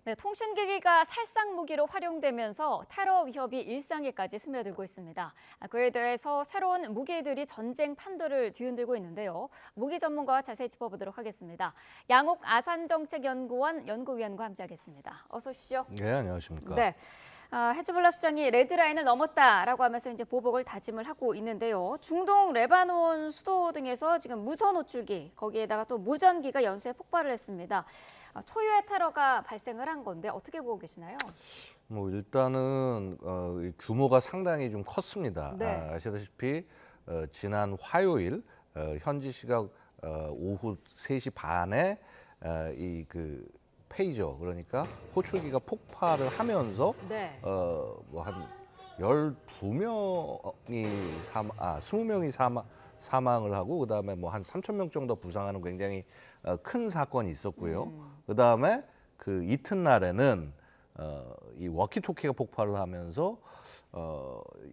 네, 통신기기가 살상 무기로 활용되면서 테러 위협이 일상에까지 스며들고 있습니다. 그에 대해서 새로운 무기들이 전쟁 판도를 뒤흔들고 있는데요. 무기 전문가와 자세히 짚어보도록 하겠습니다. 양옥 아산정책연구원 연구위원과 함께하겠습니다. 어서 오십시오. 네, 안녕하십니까. 네. 헤즈볼라 수장이 레드라인을 넘었다라고 하면서 이제 보복을 다짐을 하고 있는데요. 중동 레바논 수도 등에서 지금 무선 호출기, 거기에다가 또 무전기가 연쇄 폭발을 했습니다. 초유의 테러가 발생을 한 건데 어떻게 보고 계시나요? 뭐 일단은 규모가 상당히 좀 컸습니다. 네. 아시다시피 지난 화요일 현지 시각 오후 3시 반에 이 페이저, 그러니까 호출기가 폭발을 하면서 네. 뭐 한 12명이 20명이 사망을 하고, 그다음에 뭐 한 3,000명 정도 부상하는 굉장히 큰 사건이 있었고요. 그다음에 그 이튿날에는 이 워키토키가 폭발을 하면서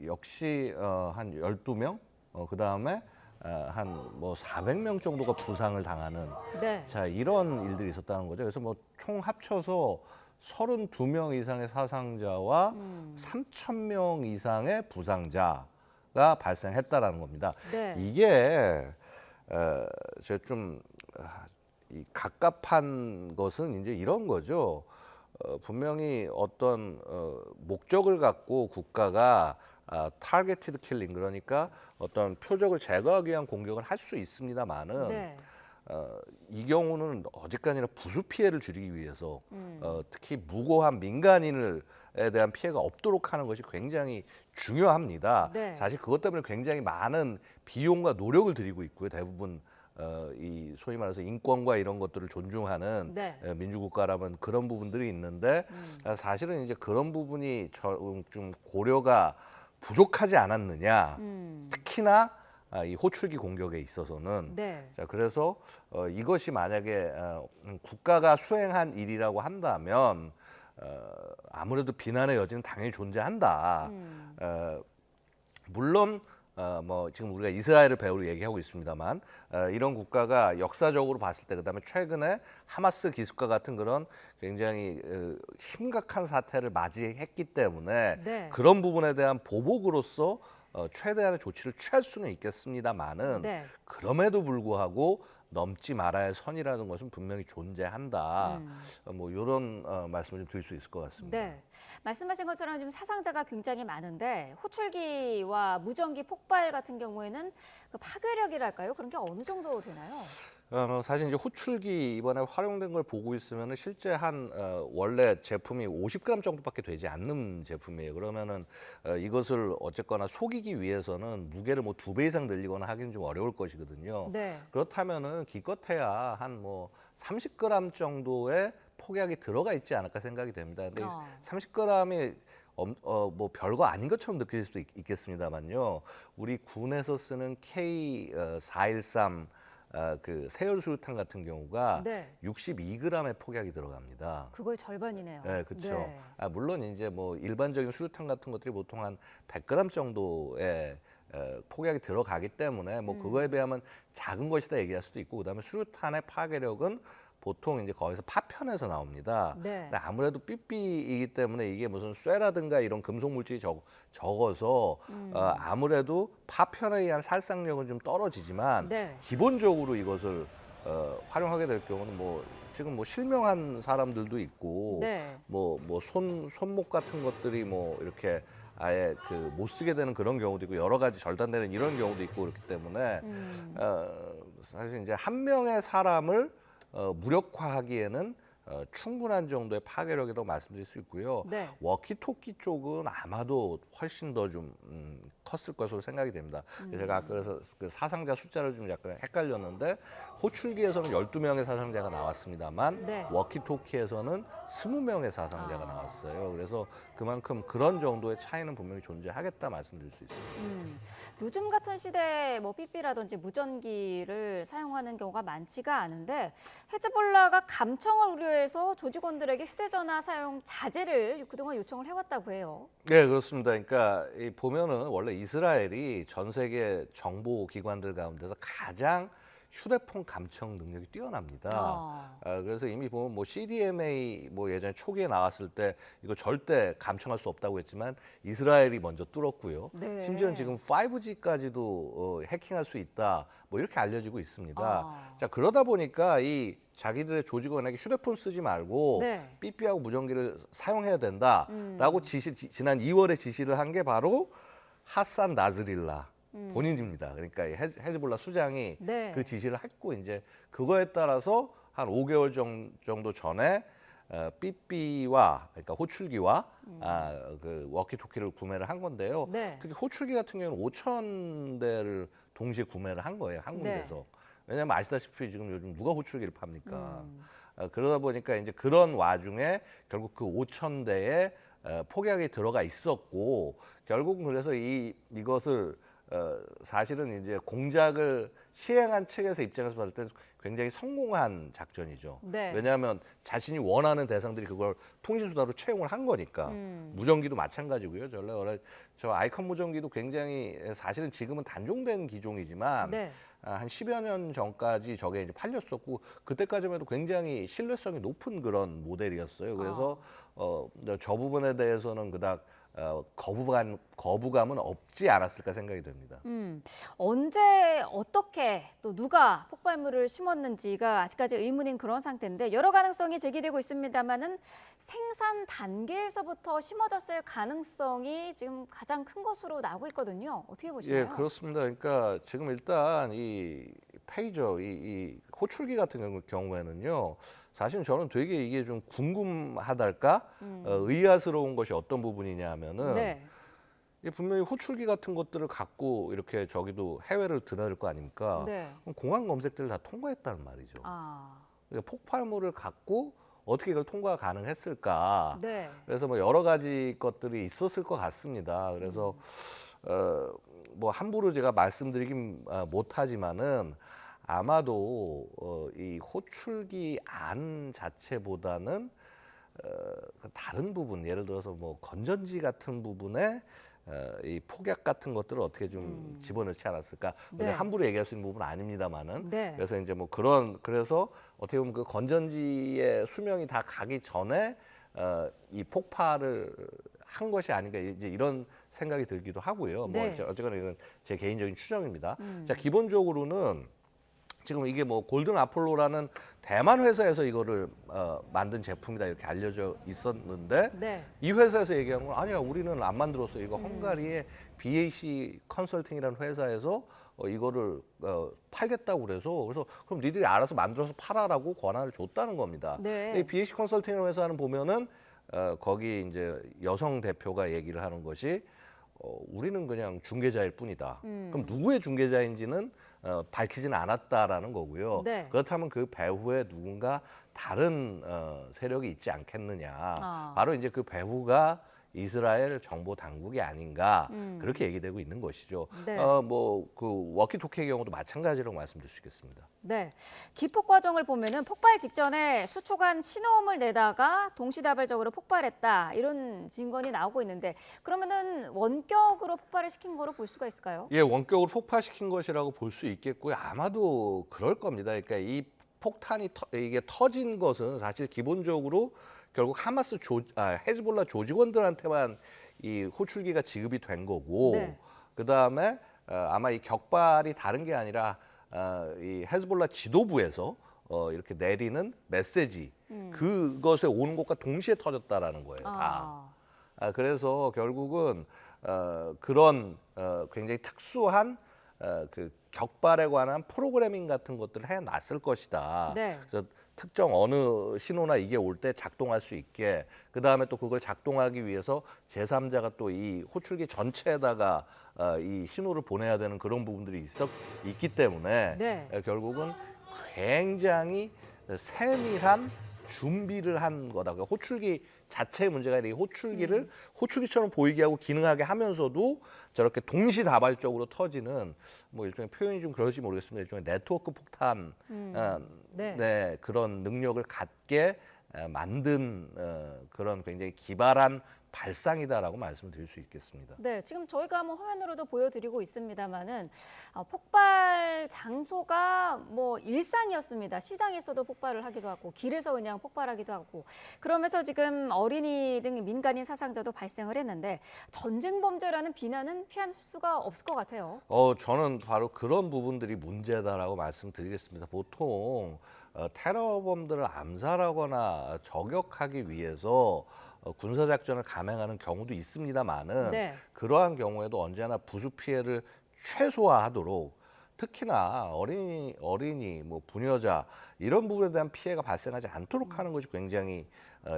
역시 한 12명, 그다음에 한 뭐 400명 정도가 부상을 당하는, 네. 자, 이런 일들이 있었다는 거죠. 그래서 뭐 총 합쳐서 32명 이상의 사상자와 3,000명 이상의 부상자가 발생했다라는 겁니다. 네. 이게 제가 좀 갑갑한 것은 이제 이런 거죠. 분명히 어떤 목적을 갖고 국가가 타겟티드 킬링, 그러니까 어떤 표적을 제거하기 위한 공격을 할 수 있습니다만은 네. 이 경우는 어디까지나 부수 피해를 줄이기 위해서 특히 무고한 민간인에 대한 피해가 없도록 하는 것이 굉장히 중요합니다. 네. 사실 그것 때문에 굉장히 많은 비용과 노력을 들이고 있고요. 대부분 이 소위 말해서 인권과 이런 것들을 존중하는 네. 민주국가라면 그런 부분들이 있는데, 사실은 이제 그런 부분이 좀 고려가 부족하지 않았느냐. 특히나 이 호출기 공격에 있어서는. 네. 자, 그래서 이것이 만약에 국가가 수행한 일이라고 한다면 아무래도 비난의 여지는 당연히 존재한다. 물론 뭐 지금 우리가 이스라엘을 배우로 얘기하고 있습니다만, 이런 국가가 역사적으로 봤을 때, 그다음에 최근에 하마스 기습과 같은 그런 굉장히 심각한 사태를 맞이했기 때문에 네. 그런 부분에 대한 보복으로서 최대한의 조치를 취할 수는 있겠습니다만은, 네. 그럼에도 불구하고 넘지 말아야 할 선이라는 것은 분명히 존재한다. 뭐 이런 말씀을 좀 드릴 수 있을 것 같습니다. 네. 말씀하신 것처럼 지금 사상자가 굉장히 많은데 호출기와 무전기 폭발 같은 경우에는 그 파괴력이랄까요? 그런 게 어느 정도 되나요? 사실 이제 호출기 이번에 활용된 걸 보고 있으면은 실제 원래 제품이 50g 정도밖에 되지 않는 제품이에요. 그러면은 이것을 어쨌거나 속이기 위해서는 무게를 뭐 2배 이상 늘리거나 하기는 좀 어려울 것이거든요. 네. 그렇다면은 기껏해야 한 뭐 30g 정도의 폭약이 들어가 있지 않을까 생각이 됩니다. 근데 30g이 뭐 별거 아닌 것처럼 느껴질 수도 있겠습니다만요. 우리 군에서 쓰는 K413 그 세열 수류탄 같은 경우가 네. 62g의 폭약이 들어갑니다. 그거의 절반이네요. 네, 그렇죠. 네. 물론 이제 뭐 일반적인 수류탄 같은 것들이 보통 한 100g 정도의 폭약이 들어가기 때문에 뭐 그거에 비하면 작은 것이다 얘기할 수도 있고, 그다음에 수류탄의 파괴력은 보통 이제 거기서 파편에서 나옵니다. 네. 근데 아무래도 삐삐이기 때문에 이게 무슨 쇠라든가 이런 금속 물질이 적어서 아무래도 파편에 의한 살상력은 좀 떨어지지만, 네. 기본적으로 이것을 활용하게 될 경우는 뭐 지금 뭐 실명한 사람들도 있고, 네. 뭐 손목 같은 것들이 뭐 이렇게 아예 못 쓰게 되는 그런 경우도 있고, 여러 가지 절단되는 이런 경우도 있고, 그렇기 때문에 사실 이제 한 명의 사람을 무력화하기에는 충분한 정도의 파괴력이라고 말씀드릴 수 있고요. 네. 워키토키 쪽은 아마도 훨씬 더 좀 컸을 것으로 생각이 됩니다. 제가 아까 그래서 그 사상자 숫자를 좀 약간 헷갈렸는데, 호출기에서는 12명의 사상자가 나왔습니다만 네. 워키토키에서는 20명의 사상자가 나왔어요. 그래서 그만큼 그런 정도의 차이는 분명히 존재하겠다 말씀드릴 수 있습니다. 요즘 같은 시대에 뭐 삐삐라든지 무전기를 사용하는 경우가 많지가 않은데 헤즈볼라가 감청을 우려해서 조직원들에게 휴대전화 사용 자제를 그동안 요청을 해왔다고 해요. 네, 그렇습니다. 그러니까 보면은 원래 이스라엘이 전 세계 정보 기관들 가운데서 가장 휴대폰 감청 능력이 뛰어납니다. 아. 그래서 이미 보면 뭐 CDMA 뭐 예전에 초기에 나왔을 때 이거 절대 감청할 수 없다고 했지만 이스라엘이 먼저 뚫었고요. 네. 심지어는 지금 5G까지도 해킹할 수 있다. 뭐 이렇게 알려지고 있습니다. 아. 자, 그러다 보니까 이 자기들의 조직원에게 휴대폰 쓰지 말고 네. 삐삐하고 무전기를 사용해야 된다라고 지난 2월에 지시를 한 게 바로 하산 나스릴라 본인입니다. 그러니까 이 헤즈볼라 수장이 네. 그 지시를 했고 이제 그거에 따라서 한 5개월 정도 전에 삐삐와 그러니까 호출기와 그 워키토키를 구매를 한 건데요. 네. 특히 호출기 같은 경우는 5천 대를 동시에 구매를 한 거예요. 한 네. 군데서. 왜냐하면 아시다시피 지금 요즘 누가 호출기를 팝니까? 그러다 보니까 이제 그런 와중에 결국 그 5천 대의 폭약이 들어가 있었고 결국은 그래서 이것을 사실은 이제 공작을 시행한 측에서 입장에서 봤을 때 굉장히 성공한 작전이죠. 네. 왜냐하면 자신이 원하는 대상들이 그걸 통신수단으로 채용을 한 거니까. 무전기도 마찬가지고요. 저 아이컨 무전기도 굉장히 사실은 지금은 단종된 기종이지만 네. 한 10여 년 전까지 저게 이제 팔렸었고 그때까지만 해도 굉장히 신뢰성이 높은 그런 모델이었어요. 그래서 저 부분에 대해서는 그닥 거부감은 없지 않았을까 생각이 됩니다. 언제 어떻게 또 누가 폭발물을 심었는지가 아직까지 의문인 그런 상태인데 여러 가능성이 제기되고 있습니다만은 생산 단계에서부터 심어졌을 가능성이 지금 가장 큰 것으로 나오고 있거든요. 어떻게 보시나요? 예, 그렇습니다. 그러니까 지금 일단 이 페이저, 이 호출기 같은 경우에는요, 사실은 저는 되게 이게 좀 궁금하달까? 의아스러운 것이 어떤 부분이냐 하면은, 네. 이게 분명히 호출기 같은 것들을 갖고 이렇게 저기도 해외를 드나들 거 아닙니까? 네. 그럼 공항 검색들을 다 통과했다는 말이죠. 아. 그러니까 폭발물을 갖고 어떻게 이걸 통과가 가능했을까? 네. 그래서 뭐 여러 가지 것들이 있었을 것 같습니다. 그래서 뭐 함부로 제가 말씀드리긴 못하지만은 아마도 이 호출기 안 자체보다는 다른 부분, 예를 들어서 뭐 건전지 같은 부분에 이 폭약 같은 것들을 어떻게 좀 집어넣지 않았을까? 네. 함부로 얘기할 수 있는 부분은 아닙니다만은. 네. 그래서 이제 뭐 그래서 어떻게 보면 그 건전지의 수명이 다 가기 전에 이 폭발을 한 것이 아닌가 이제 이런 생각이 들기도 하고요. 네. 뭐 어쨌거나 이건 제 개인적인 추정입니다. 자, 기본적으로는 지금 이게 뭐 골든 아폴로라는 대만 회사에서 이거를 만든 제품이다 이렇게 알려져 있었는데 네. 이 회사에서 얘기하는 건 아니야 우리는 안 만들었어 이거 헝가리의 BAC 컨설팅이라는 회사에서 이거를 팔겠다고 그래서 그럼 니들이 알아서 만들어서 팔아라고 권한을 줬다는 겁니다. 네. 근데 이 BAC 컨설팅이라는 회사는 보면은 거기 이제 여성 대표가 얘기를 하는 것이 우리는 그냥 중개자일 뿐이다. 그럼 누구의 중개자인지는 밝히지는 않았다라는 거고요. 네. 그렇다면 그 배후에 누군가 다른 세력이 있지 않겠느냐. 바로 이제 그 배후가 이스라엘 정보 당국이 아닌가 그렇게 얘기되고 있는 것이죠. 네. 뭐 그 워키토키의 경우도 마찬가지라고 말씀드릴 수 있겠습니다. 네. 기폭 과정을 보면은 폭발 직전에 수초간 신호음을 내다가 동시다발적으로 폭발했다 이런 증거는 나오고 있는데 그러면은 원격으로 폭발을 시킨 거로 볼 수가 있을까요? 예, 원격으로 폭파시킨 것이라고 볼 수 있겠고요. 아마도 그럴 겁니다. 그러니까 이 폭탄이 이게 터진 것은 사실 기본적으로 결국 헤즈볼라 조직원들한테만 이 호출기가 지급이 된 거고 네. 그다음에 아마 이 격발이 다른 게 아니라 이 헤즈볼라 지도부에서 이렇게 내리는 메시지 그것에 오는 것과 동시에 터졌다라는 거예요. 다. 그래서 결국은 그런 굉장히 특수한 그 격발에 관한 프로그래밍 같은 것들을 해놨을 것이다. 네. 그래서 특정 어느 신호나 이게 올 때 작동할 수 있게 그 다음에 또 그걸 작동하기 위해서 제3자가 또 이 호출기 전체에다가 이 신호를 보내야 되는 그런 부분들이 있기 때문에 네. 결국은 굉장히 세밀한 준비를 한 거다. 그러니까 호출기 자체의 문제가 아니라 이 호출기를 호출기처럼 보이게 하고 기능하게 하면서도 저렇게 동시다발적으로 터지는 뭐 일종의 표현이 좀 그럴지 모르겠습니다. 일종의 네트워크 폭탄 네. 네, 그런 능력을 갖게 만든 그런 굉장히 기발한 발상이다라고 말씀을 드릴 수 있겠습니다. 네, 지금 저희가 뭐 화면으로도 보여드리고 있습니다만은 폭발 장소가 뭐 일상이었습니다. 시장에서도 폭발을 하기도 하고 길에서 그냥 폭발하기도 하고 그러면서 지금 어린이 등 민간인 사상자도 발생을 했는데 전쟁 범죄라는 비난은 피할 수가 없을 것 같아요. 저는 바로 그런 부분들이 문제다라고 말씀드리겠습니다. 보통 테러범들을 암살하거나 저격하기 위해서 군사작전을 감행하는 경우도 있습니다만은 네. 그러한 경우에도 언제나 부수 피해를 최소화하도록 특히나 어린이, 뭐 부녀자 이런 부분에 대한 피해가 발생하지 않도록 하는 것이 굉장히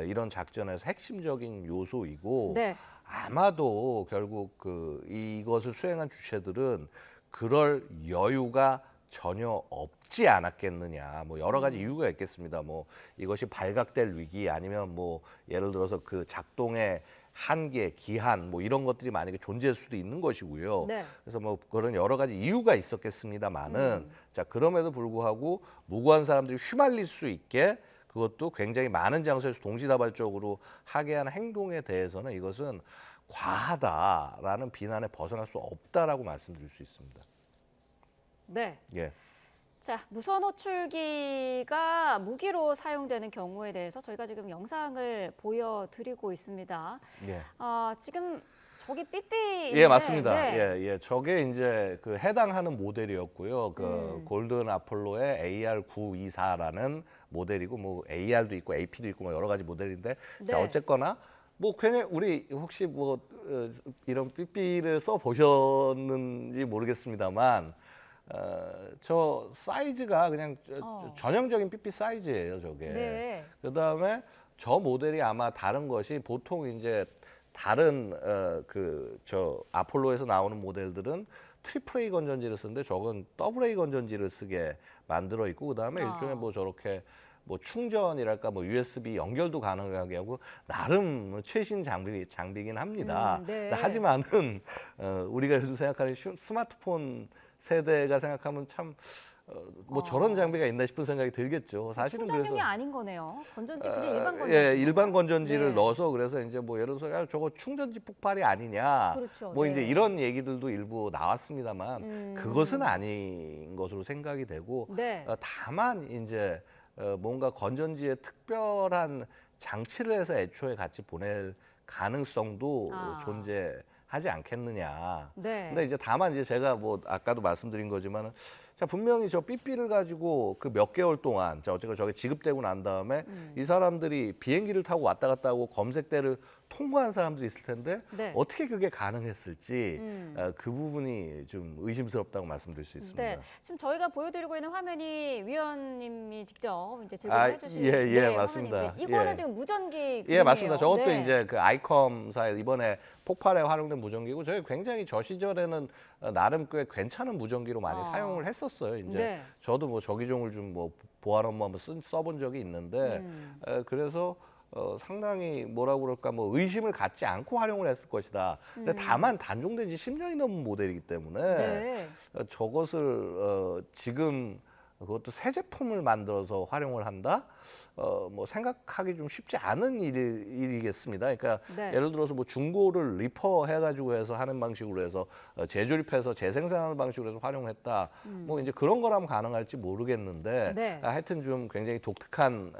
이런 작전에서 핵심적인 요소이고 네. 아마도 결국 이것을 수행한 주체들은 그럴 여유가 전혀 없지 않았겠느냐. 뭐 여러 가지 이유가 있겠습니다. 뭐 이것이 발각될 위기 아니면 뭐 예를 들어서 그 작동의 한계, 기한 뭐 이런 것들이 만약에 존재할 수도 있는 것이고요. 네. 그래서 뭐 그런 여러 가지 이유가 있었겠습니다만은 자 그럼에도 불구하고 무고한 사람들이 휘말릴 수 있게 그것도 굉장히 많은 장소에서 동시다발적으로 하게 하는 행동에 대해서는 이것은 과하다라는 비난에 벗어날 수 없다라고 말씀드릴 수 있습니다. 네. 예. 자, 무선 호출기가 무기로 사용되는 경우에 대해서 저희가 지금 영상을 보여드리고 있습니다. 예. 지금 저기 삐삐 예, 맞습니다. 네. 예. 저게 이제 그 해당하는 모델이었고요. 골든 아폴로의 AR924라는 모델이고 뭐 AR도 있고 AP도 있고 뭐 여러 가지 모델인데 자, 네. 어쨌거나 뭐 그냥 우리 혹시 뭐 이런 삐삐를 써 보셨는지 모르겠습니다만 저 사이즈가 그냥 전형적인 삐삐 사이즈예요, 저게. 네. 그다음에 저 모델이 아마 다른 것이 보통 이제 다른 저 아폴로에서 나오는 모델들은 트리플 A 건전지를 쓰는데 저건 더블 A 건전지를 쓰게 만들어 있고 그다음에 일종의 뭐 저렇게 뭐 충전이랄까 뭐 USB 연결도 가능하게 하고 나름 최신 장비긴 합니다. 네. 하지만은 우리가 요즘 생각하는 스마트폰 세대가 생각하면 참 뭐 저런 장비가 있나 싶은 생각이 들겠죠. 사실은 충전용이 그래서 아닌 거네요. 건전지 그냥 일반 건전지. 예, 일반 건전지를 네. 넣어서 그래서 이제 뭐 예를 들어서 야, 저거 충전지 폭발이 아니냐. 그렇죠. 뭐 네. 이제 이런 얘기들도 일부 나왔습니다만 그것은 아닌 것으로 생각이 되고 네. 다만 이제 뭔가 건전지에 특별한 장치를 해서 애초에 같이 보낼 가능성도 존재하지 않겠느냐. 네. 근데 이제 다만 이제 제가 뭐 아까도 말씀드린 거지만은 자 분명히 저 삐삐를 가지고 그 몇 개월 동안 자 어쨌건 저게 지급되고 난 다음에 이 사람들이 비행기를 타고 왔다 갔다 하고 검색대를 통과한 사람들이 있을 텐데 네. 어떻게 그게 가능했을지 그 부분이 좀 의심스럽다고 말씀드릴 수 있습니다. 네, 지금 저희가 보여드리고 있는 화면이 위원님이 직접 이제 제공해 주신 예, 맞습니다. 화면인데 이거는 예. 지금 무전기 예, 그림이에요. 맞습니다. 저것도 네. 이제 그 아이컴사에 이번에 폭발에 활용된 무전기고 저희 굉장히 저 시절에는 나름 꽤 괜찮은 무전기로 많이 사용을 했었어요. 이제 네. 저도 뭐 저기종을 좀 뭐 보안 업무 한번 써본 적이 있는데 그래서 상당히 뭐라고 그럴까 뭐 의심을 갖지 않고 활용을 했을 것이다. 근데 다만 단종된 지 10년이 넘은 모델이기 때문에 네. 저것을 지금 그것도 새 제품을 만들어서 활용을 한다? 뭐 생각하기 좀 쉽지 않은 일이겠습니다. 그러니까 네. 예를 들어서 뭐 중고를 리퍼 해가지고 해서 하는 방식으로 해서 재조립해서 재생산하는 방식으로 해서 활용했다. 뭐 이제 그런 거라면 가능할지 모르겠는데 네. 하여튼 좀 굉장히 독특한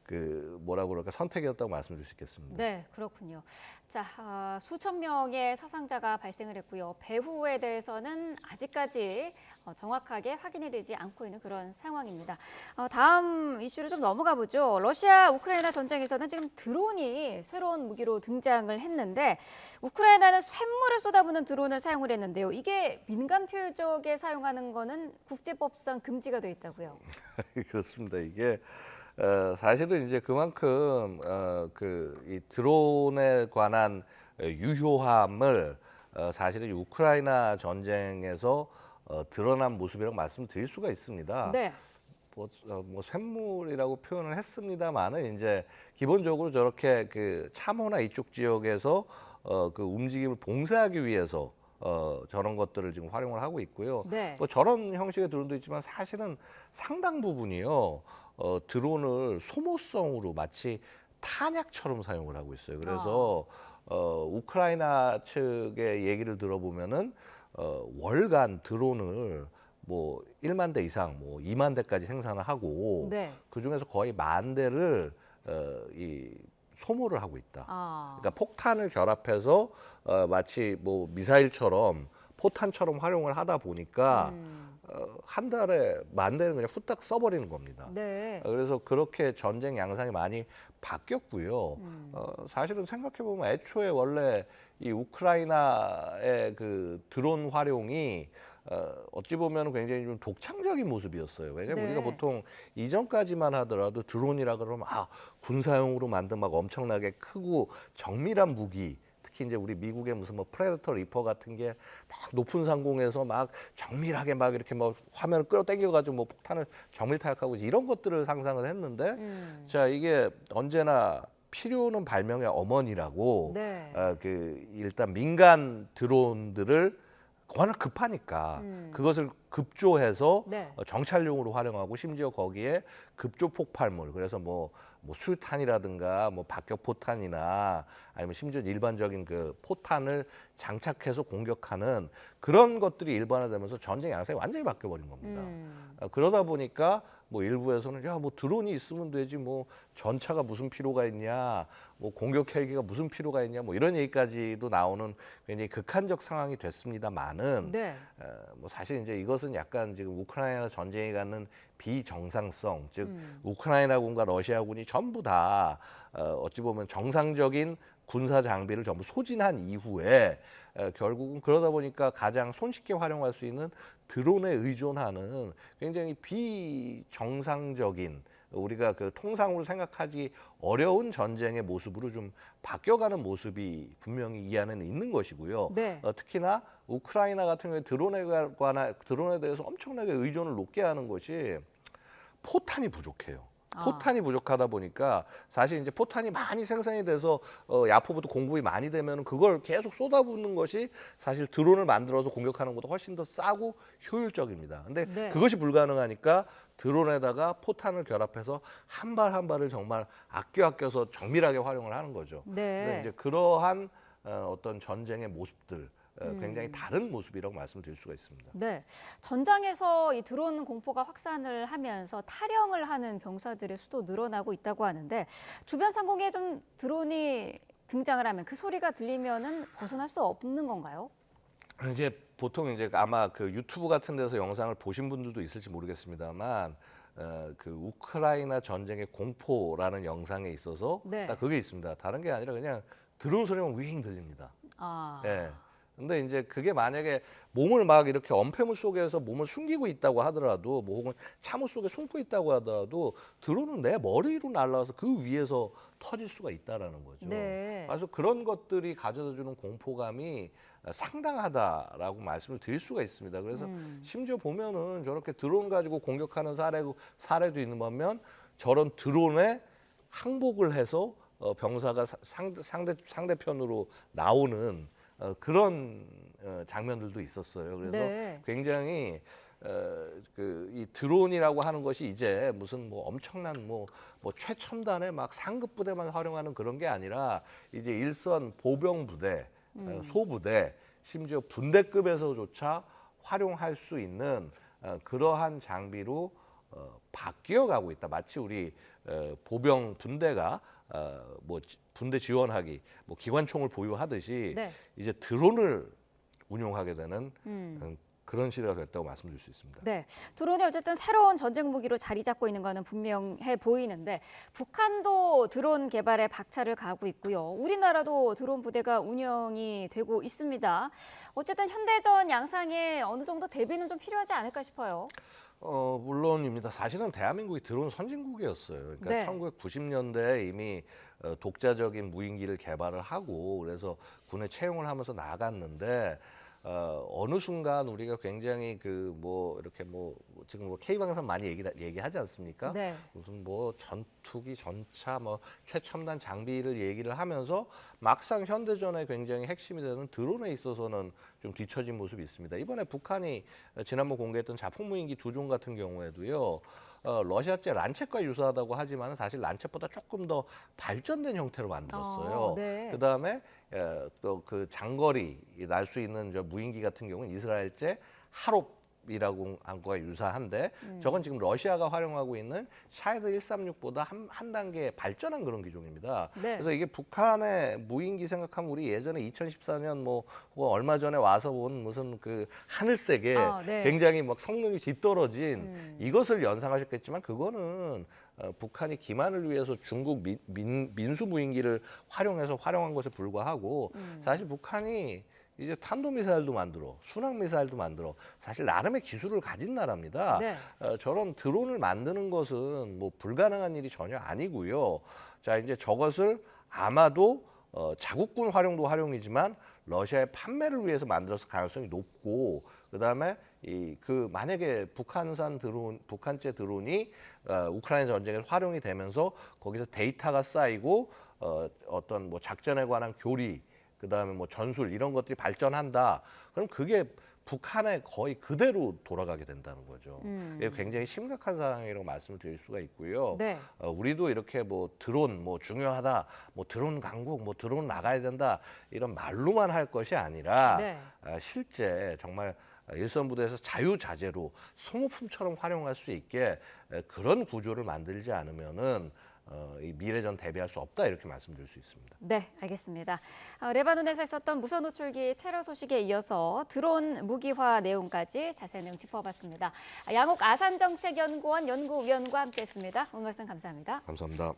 그 뭐라고 그럴까 선택이었다고 말씀드릴 수 있겠습니다. 네, 그렇군요. 자, 수천 명의 사상자가 발생을 했고요. 배후에 대해서는 아직까지 정확하게 확인이 되지 않고 있는 그런 상황입니다. 다음 이슈로 좀 넘어가 보죠. 러시아 우크라이나 전쟁에서는 지금 드론이 새로운 무기로 등장을 했는데 우크라이나는 쇳물을 쏟아부는 드론을 사용을 했는데요. 이게 민간 표적에 사용하는 거는 국제법상 금지가 돼 있다고요. 그렇습니다. 이게 사실은 이제 그만큼 이 드론에 관한 유효함을 사실은 우크라이나 전쟁에서 드러난 모습이라고 말씀드릴 수가 있습니다. 네. 뭐 쇳물이라고 표현을 했습니다만은 이제 기본적으로 저렇게 그 참호나 이쪽 지역에서 그 움직임을 봉쇄하기 위해서 저런 것들을 지금 활용을 하고 있고요. 네. 뭐 저런 형식의 드론도 있지만 사실은 상당 부분이요. 드론을 소모성으로 마치 탄약처럼 사용을 하고 있어요. 그래서 우크라이나 측의 얘기를 들어보면은 월간 드론을 뭐 1만 대 이상, 뭐 2만 대까지 생산을 하고 네. 그 중에서 거의 1만 대를 이 소모를 하고 있다. 그러니까 폭탄을 결합해서 마치 뭐 미사일처럼 포탄처럼 활용을 하다 보니까 한 달에 1만 대는 그냥 후딱 써버리는 겁니다. 네. 그래서 그렇게 전쟁 양상이 많이 바뀌었고요. 사실은 생각해 보면 애초에 원래 이 우크라이나의 그 드론 활용이 어찌 보면 굉장히 좀 독창적인 모습이었어요. 왜냐면 네. 우리가 보통 이전까지만 하더라도 드론이라 그러면 군사용으로 만든 막 엄청나게 크고 정밀한 무기, 특히 이제 우리 미국의 무슨 뭐 프레데터 리퍼 같은 게 막 높은 상공에서 막 정밀하게 막 이렇게 뭐 화면을 끌어당겨 가지고 뭐 폭탄을 정밀 타격하고 이런 것들을 상상을 했는데 자, 이게 언제나 필요는 발명의 어머니라고 네. 그 일단 민간 드론들을 워낙 급하니까 그것을 급조해서 네. 정찰용으로 활용하고 심지어 거기에 급조 폭발물, 그래서 뭐 수류탄이라든가 뭐 박격포탄이나 아니면 심지어 일반적인 그 포탄을 장착해서 공격하는 그런 것들이 일반화되면서 전쟁 양상이 완전히 바뀌어버린 겁니다. 그러다 보니까 뭐 일부에서는 야, 뭐 드론이 있으면 되지, 뭐 전차가 무슨 필요가 있냐, 뭐 공격 헬기가 무슨 필요가 있냐, 뭐 이런 얘기까지도 나오는 굉장히 극한적 상황이 됐습니다만은 네. 뭐 사실 이제 이것은 약간 지금 우크라이나 전쟁이 갖는 비정상성, 즉 우크라이나군과 러시아군이 전부 다 어찌 보면 정상적인 군사 장비를 전부 소진한 이후에 결국은 그러다 보니까 가장 손쉽게 활용할 수 있는 드론에 의존하는 굉장히 비정상적인, 우리가 그 통상으로 생각하기 어려운 전쟁의 모습으로 좀 바뀌어가는 모습이 분명히 이 안에는 있는 것이고요. 네. 특히나 우크라이나 같은 경우에 드론에 대해서 엄청나게 의존을 높게 하는 것이 포탄이 부족해요. 포탄이 부족하다 보니까 사실 이제 포탄이 많이 생산이 돼서 야포부터 공급이 많이 되면 그걸 계속 쏟아붓는 것이 사실 드론을 만들어서 공격하는 것보다 훨씬 더 싸고 효율적입니다. 근데 네. 그것이 불가능하니까 드론에다가 포탄을 결합해서 한 발 한 발을 정말 아껴서 정밀하게 활용을 하는 거죠. 네. 근데 이제 그러한 어떤 전쟁의 모습들, 굉장히 다른 모습이라고 말씀드릴 수가 있습니다. 네. 전장에서 이 드론 공포가 확산을 하면서 탈영을 하는 병사들의 수도 늘어나고 있다고 하는데 주변 상공에 좀 드론이 등장을 하면 그 소리가 들리면은 벗어날 수 없는 건가요? 이제 보통 이제 아마 그 유튜브 같은 데서 영상을 보신 분들도 있을지 모르겠습니다만 그 우크라이나 전쟁의 공포라는 영상에 있어서 네. 딱 그게 있습니다. 다른 게 아니라 그냥 드론 소리만 윙 들립니다. 아. 예. 근데 이제 그게 만약에 몸을 막 이렇게 엄폐물 속에서 몸을 숨기고 있다고 하더라도, 뭐 혹은 참호 속에 숨고 있다고 하더라도 드론은 내 머리 위로 날아와서 그 위에서 터질 수가 있다라는 거죠. 네. 그래서 그런 것들이 가져다주는 공포감이 상당하다라고 말씀을 드릴 수가 있습니다. 그래서 심지어 보면은 저렇게 드론 가지고 공격하는 사례도 있는 반면 저런 드론에 항복을 해서 병사가 상대편으로 나오는 그런 장면들도 있었어요. 그래서 네. 굉장히 이 드론이라고 하는 것이 이제 무슨 뭐 엄청난 뭐 최첨단의 막 상급 부대만 활용하는 그런 게 아니라 이제 일선 보병 부대, 소부대, 심지어 분대급에서조차 활용할 수 있는 그러한 장비로 바뀌어가고 있다. 마치 우리 보병 분대가 뭐 분대 지원하기, 뭐 기관총을 보유하듯이 네. 이제 드론을 운용하게 되는 그런 시대가 됐다고 말씀드릴 수 있습니다. 네, 드론이 어쨌든 새로운 전쟁 무기로 자리 잡고 있는 거는 분명해 보이는데 북한도 드론 개발에 박차를 가하고 있고요. 우리나라도 드론 부대가 운영이 되고 있습니다. 어쨌든 현대전 양상에 어느 정도 대비는 좀 필요하지 않을까 싶어요. 물론입니다. 사실은 대한민국이 드론 선진국이었어요. 그러니까 네. 1990년대에 이미 독자적인 무인기를 개발을 하고 그래서 군에 채용을 하면서 나갔는데 어느 순간 우리가 굉장히 그 뭐 이렇게 뭐 지금 뭐 K방산 많이 얘기하지 않습니까? 네. 무슨 뭐 전투기, 전차, 뭐 최첨단 장비를 얘기를 하면서 막상 현대전에 굉장히 핵심이 되는 드론에 있어서는 좀 뒤처진 모습이 있습니다. 이번에 북한이 지난번 공개했던 자폭무인기 2종 같은 경우에도요. 러시아제 란쳇과 유사하다고 하지만 사실 란쳇보다 조금 더 발전된 형태로 만들었어요. 네. 그다음에 또 그 장거리 날 수 있는 저 무인기 같은 경우는 이스라엘제 하롭이라고 한 거에 유사한데 저건 지금 러시아가 활용하고 있는 샤헤드 136보다 한 단계 발전한 그런 기종입니다. 네. 그래서 이게 북한의 무인기 생각하면 우리 예전에 2014년 뭐 혹은 얼마 전에 와서 본 무슨 그 하늘색에 네. 굉장히 막 성능이 뒤떨어진 이것을 연상하셨겠지만 그거는 북한이 기만을 위해서 중국 민수 무인기를 활용한 것에 불과하고 사실 북한이 이제 탄도미사일도 만들어, 순항미사일도 만들어 사실 나름의 기술을 가진 나라입니다. 네. 저런 드론을 만드는 것은 뭐 불가능한 일이 전혀 아니고요. 자, 이제 저것을 아마도 자국군 활용도 활용이지만 러시아의 판매를 위해서 만들었을 가능성이 높고 그다음에 만약에 북한제 드론이 우크라이나 전쟁에서 활용이 되면서 거기서 데이터가 쌓이고 어떤 뭐 작전에 관한 교리 그다음에 뭐 전술 이런 것들이 발전한다. 그럼 그게 북한에 거의 그대로 돌아가게 된다는 거죠. 이게 굉장히 심각한 상황이라고 말씀을 드릴 수가 있고요. 네. 우리도 이렇게 뭐 드론 뭐 중요하다, 뭐 드론 강국, 뭐 드론 나가야 된다 이런 말로만 할 것이 아니라 네. 실제 정말 일선 부대에서 자유자재로 소모품처럼 활용할 수 있게 그런 구조를 만들지 않으면은 이 미래전 대비할 수 없다 이렇게 말씀드릴 수 있습니다. 네, 알겠습니다. 레바논에서 있었던 무선 호출기 테러 소식에 이어서 드론 무기화 내용까지 자세히 내용 짚어봤습니다. 양옥 아산정책연구원 연구위원과 함께했습니다. 오늘 말씀 감사합니다. 감사합니다.